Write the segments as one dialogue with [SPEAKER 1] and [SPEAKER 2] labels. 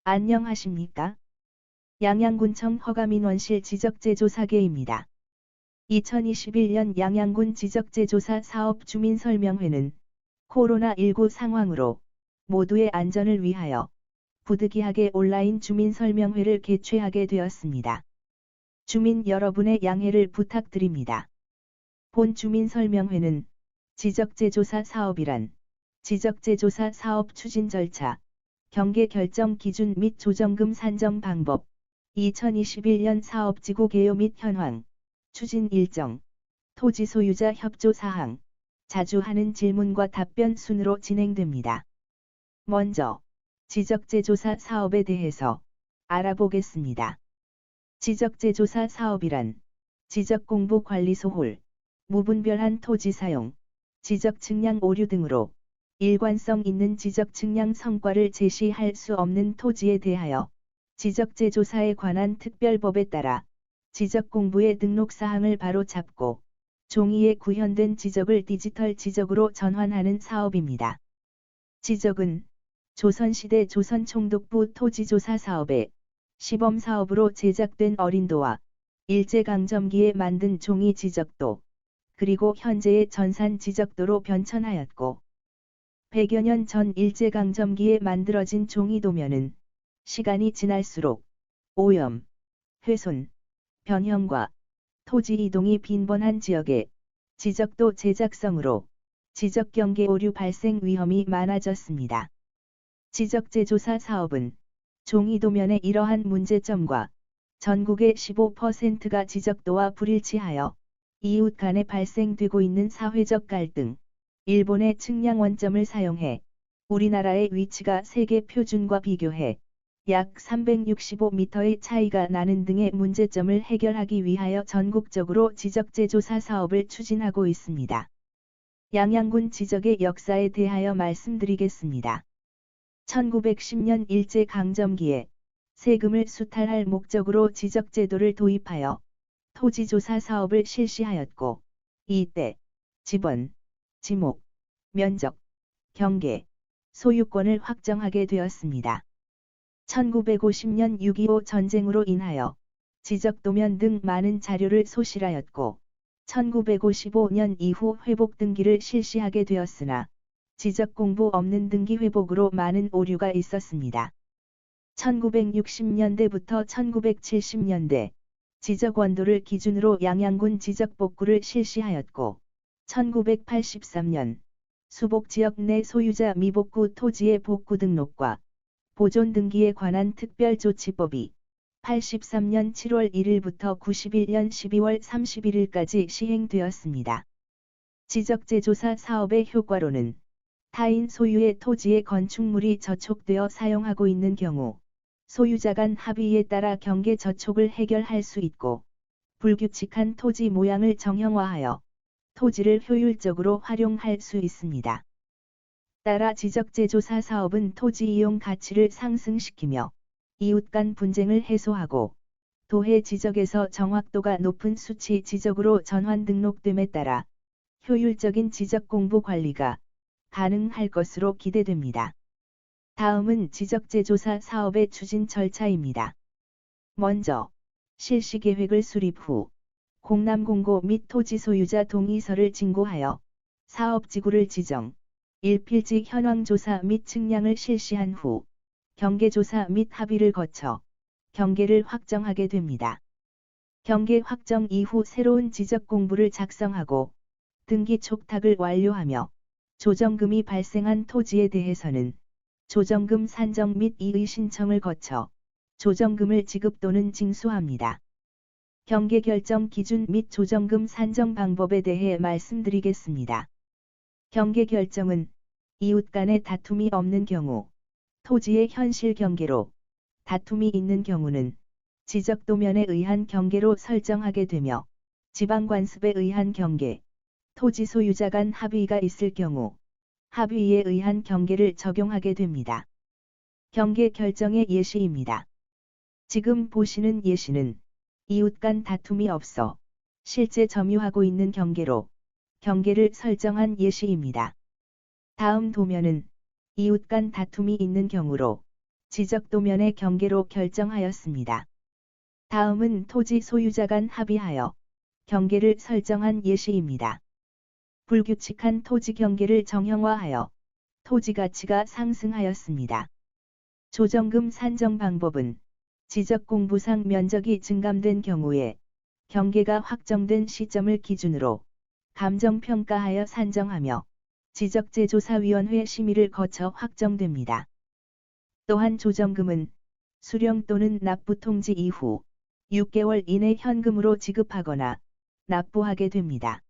[SPEAKER 1] 안녕하십니까? 양양군청 허가민원실 지적재조사계입니다. 2021년 양양군 지적재조사 사업 주민설명회는 코로나19 상황으로 모두의 안전을 위하여 부득이하게 온라인 주민설명회를 개최하게 되었습니다. 주민 여러분의 양해를 부탁드립니다. 본 주민설명회는 지적재조사 사업이란 지적재조사 사업 추진 절차, 경계 결정 기준 및 조정금 산정 방법, 2021년 사업지구 개요 및 현황, 추진 일정, 토지 소유자 협조 사항, 자주 하는 질문과 답변 순으로 진행됩니다. 먼저 지적재조사 사업에 대해서 알아보겠습니다. 지적재조사 사업이란 지적공부관리소홀, 무분별한 토지 사용, 지적 측량 오류 등으로 일관성 있는 지적 측량 성과를 제시할 수 없는 토지에 대하여 지적재조사에 관한 특별법에 따라 지적공부의 등록사항을 바로잡고 종이에 구현된 지적을 디지털 지적으로 전환하는 사업입니다. 지적은 조선시대 조선총독부 토지조사 사업의 시범사업으로 제작된 어린도와 일제강점기에 만든 종이 지적도, 그리고 현재의 전산 지적도로 변천하였고, 100여 년 전 일제강점기에 만들어진 종이도면은 시간이 지날수록 오염, 훼손, 변형과 토지 이동이 빈번한 지역에 지적도 제작성으로 지적경계 오류 발생 위험이 많아졌습니다. 지적재조사 사업은 종이도면의 이러한 문제점과 전국의 15%가 지적도와 불일치하여 이웃 간에 발생되고 있는 사회적 갈등, 일본의 측량 원점을 사용해 우리나라의 위치가 세계 표준과 비교해 약 365m의 차이가 나는 등의 문제점을 해결하기 위하여 전국적으로 지적재조사 사업을 추진하고 있습니다. 양양군 지적의 역사에 대하여 말씀드리겠습니다. 1910년 일제강점기에 세금을 수탈할 목적으로 지적제도를 도입하여 토지조사 사업을 실시하였고, 이때 지번, 지목, 면적, 경계, 소유권을 확정하게 되었습니다. 1950년 6.25 전쟁으로 인하여 지적도면 등 많은 자료를 소실하였고, 1955년 이후 회복 등기를 실시하게 되었으나 지적 공부 없는 등기 회복으로 많은 오류가 있었습니다. 1960년대부터 1970년대 지적 원도를 기준으로 양양군 지적 복구를 실시하였고, 1983년 수복지역 내 소유자 미복구 토지의 복구 등록과 보존 등기에 관한 특별조치법이 83년 7월 1일부터 91년 12월 31일까지 시행되었습니다. 지적재조사 사업의 효과로는 타인 소유의 토지에 건축물이 저촉되어 사용하고 있는 경우 소유자 간 합의에 따라 경계 저촉을 해결할 수 있고, 불규칙한 토지 모양을 정형화하여 토지를 효율적으로 활용할 수 있습니다. 따라 지적재조사 사업은 토지 이용 가치를 상승시키며 이웃 간 분쟁을 해소하고 도해 지적에서 정확도가 높은 수치 지적으로 전환 등록됨에 따라 효율적인 지적 공부 관리가 가능할 것으로 기대됩니다. 다음은 지적재조사 사업의 추진 절차입니다. 먼저 실시계획을 수립 후 공람공고 및 토지 소유자 동의서를 진고하여 사업지구를 지정, 일필지 현황조사 및 측량을 실시한 후 경계조사 및 합의를 거쳐 경계를 확정하게 됩니다. 경계 확정 이후 새로운 지적 공부를 작성하고 등기 촉탁을 완료하며 조정금이 발생한 토지에 대해서는 조정금 산정 및 이의 신청을 거쳐 조정금을 지급 또는 징수합니다. 경계 결정 기준 및 조정금 산정 방법에 대해 말씀드리겠습니다. 경계 결정은 이웃 간의 다툼이 없는 경우, 토지의 현실 경계로 다툼이 있는 경우는 지적도면에 의한 경계로 설정하게 되며, 지방관습에 의한 경계, 토지 소유자 간 합의가 있을 경우 합의에 의한 경계를 적용하게 됩니다. 경계 결정의 예시입니다. 지금 보시는 예시는 이웃 간 다툼이 없어 실제 점유하고 있는 경계로 경계를 설정한 예시입니다. 다음 도면은 이웃 간 다툼이 있는 경우로 지적도면의 경계로 결정하였습니다. 다음은 토지 소유자 간 합의하여 경계를 설정한 예시입니다. 불규칙한 토지 경계를 정형화하여 토지 가치가 상승하였습니다. 조정금 산정 방법은 지적공부상 면적이 증감된 경우에 경계가 확정된 시점을 기준으로 감정평가하여 산정하며 지적재조사위원회 심의를 거쳐 확정됩니다. 또한 조정금은 수령 또는 납부 통지 이후 6개월 이내 현금으로 지급하거나 납부하게 됩니다.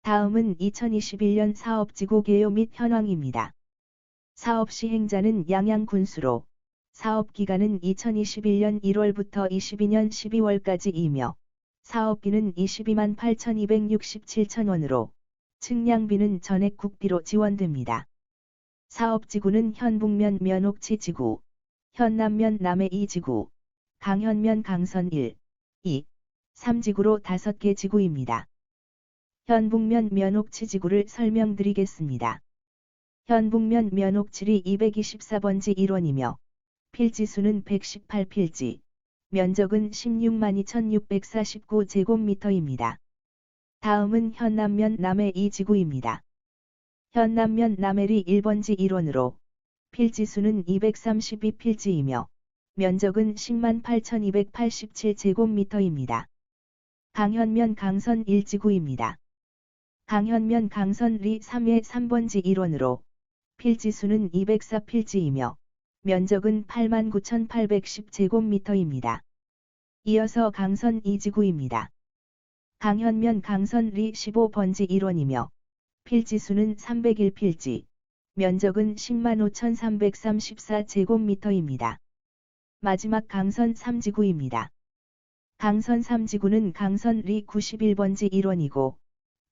[SPEAKER 1] 다음은 2021년 사업지구 개요 및 현황입니다. 사업 시행자는 양양군수로 사업기간은 2021년 1월부터 22년 12월까지이며 사업비는 22만 8,267천원으로 측량비는 전액 국비로 지원됩니다. 사업지구는 현북면 면옥치 지구, 현남면 남해 2지구, 강현면 강선 1, 2, 3지구로 5개 지구입니다. 현북면 면옥치 지구를 설명드리겠습니다. 현북면 면옥칠이 224번지 1원이며 필지수는 118필지, 면적은 162,649제곱미터입니다. 다음은 현남면 남해 2지구입니다. 현남면 남해리 1번지 1원으로 필지수는 232필지이며 면적은 108,287제곱미터입니다. 강현면 강선 1지구입니다. 강현면 강선리 3회 3번지 1원으로 필지수는 204필지이며 면적은 89,810제곱미터입니다. 이어서 강선 2지구입니다. 강현면 강선리 15번지 1원이며 필지수는 301필지, 면적은 105,334제곱미터입니다. 마지막 강선 3지구입니다. 강선 3지구는 강선리 91번지 1원이고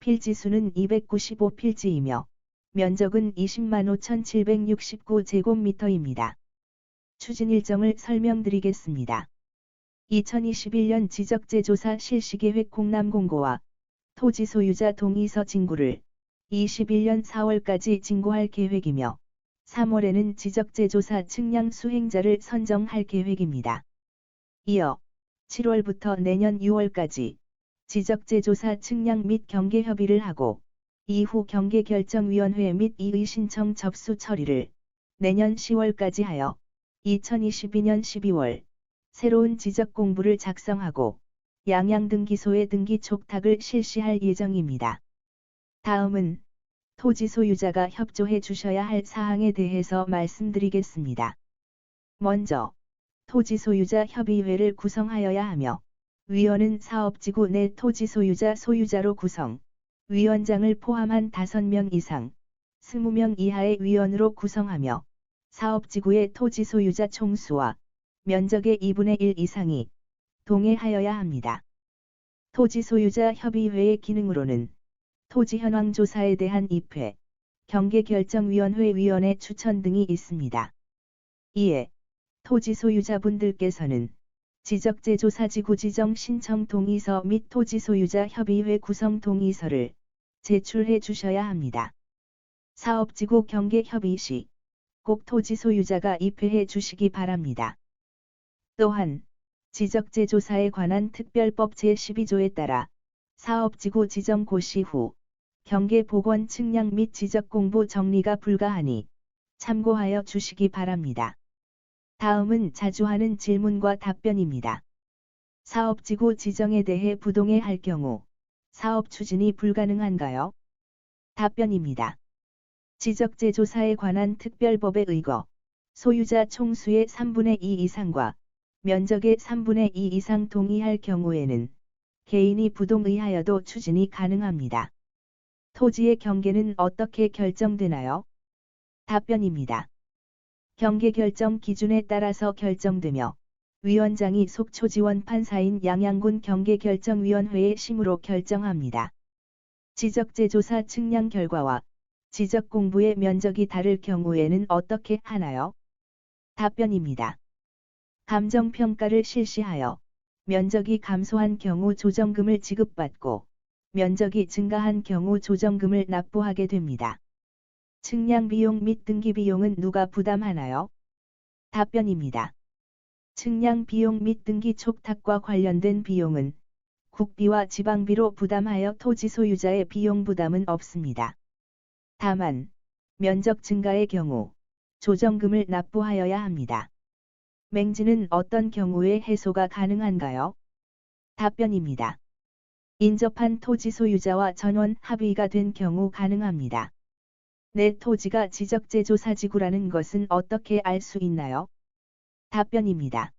[SPEAKER 1] 필지수는 295필지이며 면적은 205,769제곱미터입니다. 추진 일정을 설명드리겠습니다. 2021년 지적재조사 실시계획 공람공고와 토지 소유자 동의서 진구를 21년 4월까지 진구할 계획이며 3월에는 지적재조사 측량 수행자를 선정할 계획입니다. 이어 7월부터 내년 6월까지 지적재조사 측량 및 경계 협의를 하고 이후 경계결정위원회 및 이의 신청 접수 처리를 내년 10월까지 하여 2022년 12월 새로운 지적공부를 작성하고 양양등기소에 등기 촉탁을 실시할 예정입니다. 다음은 토지 소유자가 협조해 주셔야 할 사항에 대해서 말씀드리겠습니다. 먼저 토지 소유자 협의회를 구성하여야 하며 위원은 사업지구 내 토지 소유자로 구성, 위원장을 포함한 5명 이상, 20명 이하의 위원으로 구성하며 사업지구의 토지 소유자 총수와 면적의 2분의 1 이상이 동의하여야 합니다. 토지 소유자 협의회의 기능으로는 토지 현황 조사에 대한 입회, 경계결정위원회 위원회 추천 등이 있습니다. 이에 토지 소유자분들께서는 지적재조사지구 지정 신청 동의서 및 토지 소유자 협의회 구성 동의서를 제출해 주셔야 합니다. 사업지구 경계 협의 시 꼭 토지 소유자가 입회해 주시기 바랍니다. 또한 지적재조사에 관한 특별법 제12조에 따라 사업지구 지정 고시 후 경계 복원 측량 및 지적공부 정리가 불가하니 참고하여 주시기 바랍니다. 다음은 자주 하는 질문과 답변입니다. 사업지구 지정에 대해 부동의할 경우 사업 추진이 불가능한가요? 답변입니다. 지적재조사에 관한 특별법에 의거 소유자 총수의 3분의 2 이상과 면적의 3분의 2 이상 동의할 경우에는 개인이 부동의하여도 추진이 가능합니다. 토지의 경계는 어떻게 결정되나요? 답변입니다. 경계 결정 기준에 따라서 결정되며 위원장이 속초지원 판사인 양양군 경계결정위원회의 심으로 결정합니다. 지적재조사 측량 결과와 지적공부의 면적이 다를 경우에는 어떻게 하나요? 답변입니다. 감정평가를 실시하여 면적이 감소한 경우 조정금을 지급받고 면적이 증가한 경우 조정금을 납부하게 됩니다. 측량 비용 및 등기 비용은 누가 부담하나요? 답변입니다. 측량 비용 및 등기 촉탁과 관련된 비용은 국비와 지방비로 부담하여 토지 소유자의 비용 부담은 없습니다. 다만, 면적 증가의 경우 조정금을 납부하여야 합니다. 맹지는 어떤 경우에 해소가 가능한가요? 답변입니다. 인접한 토지 소유자와 전원 합의가 된 경우 가능합니다. 내 토지가 지적재조사지구라는 것은 어떻게 알 수 있나요? 답변입니다.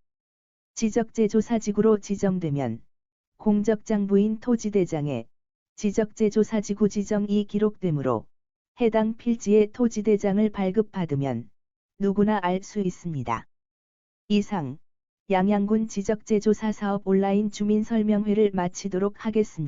[SPEAKER 1] 지적재조사지구로 지정되면 공적장부인 토지대장에 지적재조사지구 지정이 기록되므로 해당 필지의 토지대장을 발급받으면 누구나 알 수 있습니다. 이상, 양양군 지적재조사 사업 온라인 주민설명회를 마치도록 하겠습니다.